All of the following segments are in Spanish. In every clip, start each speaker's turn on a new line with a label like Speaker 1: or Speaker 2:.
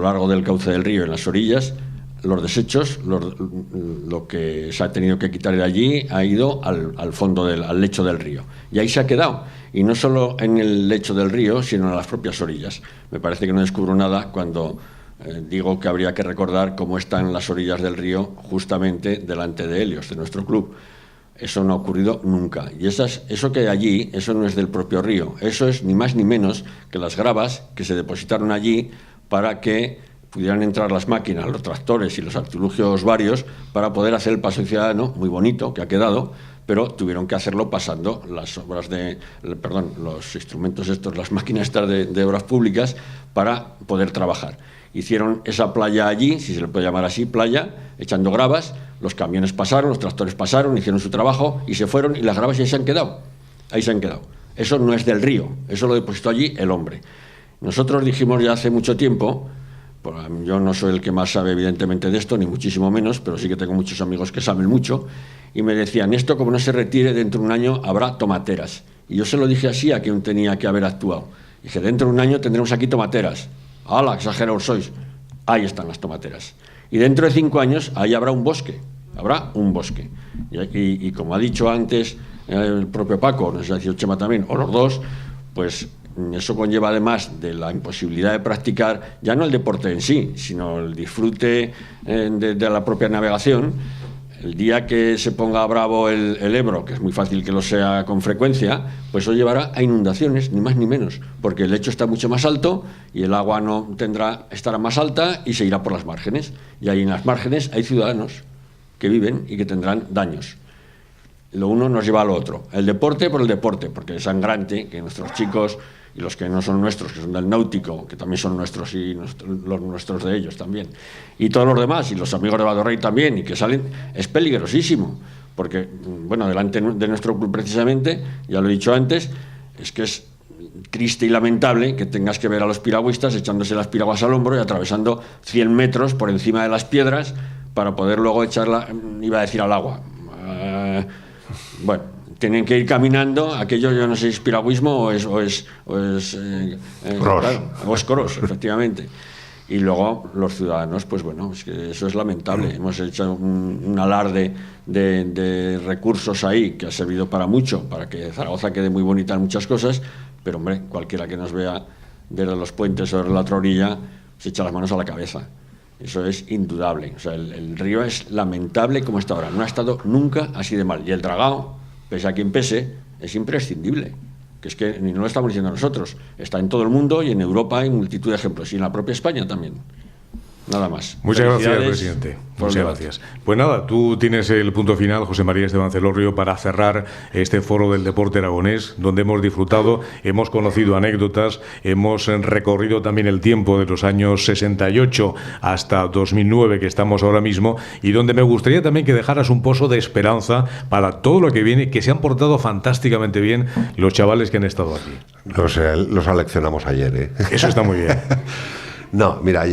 Speaker 1: largo del cauce del río, en las orillas, los desechos, lo que se ha tenido que quitar de allí ha ido al fondo, al lecho del río. Y ahí se ha quedado. Y no solo en el lecho del río, sino en las propias orillas. Me parece que no descubro nada cuando digo que habría que recordar cómo están las orillas del río justamente delante de Helios, de nuestro club. Eso no ha ocurrido nunca. Y eso que hay allí, eso no es del propio río. Eso es ni más ni menos que las gravas que se depositaron allí para que pudieran entrar las máquinas, los tractores y los artilugios varios para poder hacer el paso ciudadano, muy bonito, que ha quedado, pero tuvieron que hacerlo pasando las obras los instrumentos estos, las máquinas estas de obras públicas para poder trabajar. Hicieron esa playa allí, si se le puede llamar así, playa, echando gravas, los camiones pasaron, los tractores pasaron, hicieron su trabajo y se fueron y las gravas ahí se han quedado. Ahí se han quedado. Eso no es del río, eso lo depositó allí el hombre. Nosotros dijimos ya hace mucho tiempo, yo no soy el que más sabe evidentemente de esto, ni muchísimo menos, pero sí que tengo muchos amigos que saben mucho, y me decían, esto como no se retire dentro de un año habrá tomateras. Y yo se lo dije así a quien tenía que haber actuado. Dije, dentro de un año tendremos aquí tomateras. ¡Hala, exagerados sois! Ahí están las tomateras. Y dentro de 5 años, ahí habrá un bosque. Habrá un bosque. Y como ha dicho antes el propio Paco, nos ha dicho Chema también, o los dos, pues eso conlleva, además de la imposibilidad de practicar, ya no el deporte en sí, sino el disfrute de la propia navegación. El día que se ponga bravo el Ebro, que es muy fácil que lo sea con frecuencia, pues eso llevará a inundaciones, ni más ni menos, porque el lecho está mucho más alto y el agua estará más alta y se irá por las márgenes. Y ahí en las márgenes hay ciudadanos que viven y que tendrán daños. Lo uno nos lleva a lo otro. El deporte por el deporte, porque es sangrante que nuestros chicos y los que no son nuestros, que son del náutico, que también son nuestros y los nuestros de ellos también, y todos los demás, y los amigos de Badorrey también, y que salen, es peligrosísimo, porque, bueno, delante de nuestro club precisamente, ya lo he dicho antes, es que es triste y lamentable que tengas que ver a los piragüistas echándose las piraguas al hombro y atravesando 100 metros por encima de las piedras para poder luego echarla, iba a decir, al agua. Bueno, tienen que ir caminando, aquello yo no sé si es piragüismo o es cross, efectivamente. Y luego los ciudadanos, pues bueno, es que eso es lamentable. Hemos hecho un alarde de recursos ahí que ha servido para mucho, para que Zaragoza quede muy bonita en muchas cosas, pero hombre, cualquiera que nos vea desde los puentes o de la otra orilla se echa las manos a la cabeza. Eso es indudable. O sea, el río es lamentable como está ahora. No ha estado nunca así de mal. Y el dragao, pese a quien pese, es imprescindible. Que es que ni no lo estamos diciendo nosotros. Está en todo el mundo y en Europa hay multitud de ejemplos. Y en la propia España también. Nada más.
Speaker 2: Muchas gracias, presidente. Muchas gracias. Pues nada, tú tienes el punto final, José María Esteban Celorrio, para cerrar este foro del deporte aragonés, donde hemos disfrutado, hemos conocido anécdotas, hemos recorrido también el tiempo de los años 68 hasta 2009, que estamos ahora mismo, y donde me gustaría también que dejaras un pozo de esperanza para todo lo que viene, que se han portado fantásticamente bien los chavales que han estado aquí.
Speaker 3: Los aleccionamos ayer, ¿eh?
Speaker 2: Eso está muy bien.
Speaker 3: No, mira,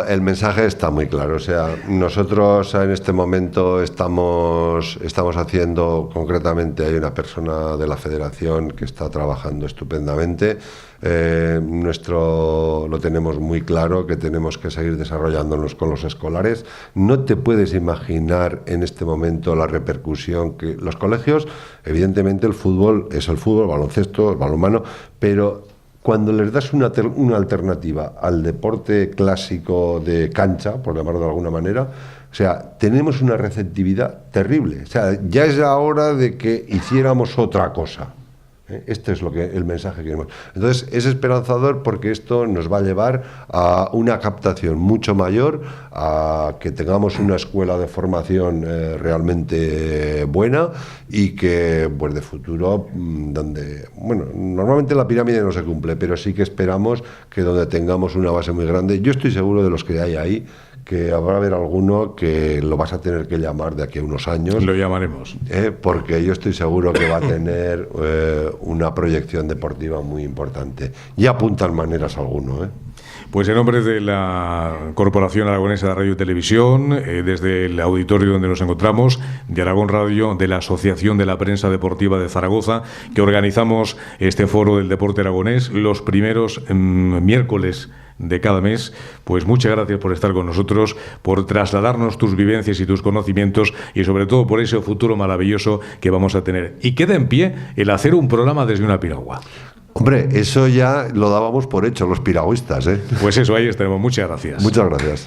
Speaker 3: el mensaje está muy claro. O sea, nosotros en este momento estamos haciendo, concretamente hay una persona de la federación que está trabajando estupendamente. Lo tenemos muy claro, que tenemos que seguir desarrollándonos con los escolares. No te puedes imaginar en este momento la repercusión que los colegios, evidentemente el fútbol es el fútbol, el baloncesto, el balonmano, pero cuando les das una alternativa al deporte clásico de cancha, por llamarlo de alguna manera, o sea, tenemos una receptividad terrible. O sea, ya es la hora de que hiciéramos otra cosa. Este es el mensaje que queremos. Entonces, es esperanzador porque esto nos va a llevar a una captación mucho mayor, a que tengamos una escuela de formación realmente buena y que, pues de futuro, donde, bueno, normalmente la pirámide no se cumple, pero sí que esperamos que donde tengamos una base muy grande, yo estoy seguro de los que hay ahí, que habrá haber alguno que lo vas a tener que llamar de aquí a unos años.
Speaker 2: Lo llamaremos.
Speaker 3: Porque yo estoy seguro que va a tener una proyección deportiva muy importante. Ya apuntan maneras alguno,
Speaker 2: Pues en nombre de la Corporación Aragonesa de Radio y Televisión, desde el auditorio donde nos encontramos, de Aragón Radio, de la Asociación de la Prensa Deportiva de Zaragoza, que organizamos este foro del deporte aragonés los primeros miércoles de cada mes. Pues muchas gracias por estar con nosotros, por trasladarnos tus vivencias y tus conocimientos y sobre todo por ese futuro maravilloso que vamos a tener. Y queda en pie el hacer un programa desde una piragua.
Speaker 3: Hombre, eso ya lo dábamos por hecho los piragüistas, ¿eh?
Speaker 2: Pues eso, ahí estaremos. Muchas gracias.
Speaker 3: Muchas gracias.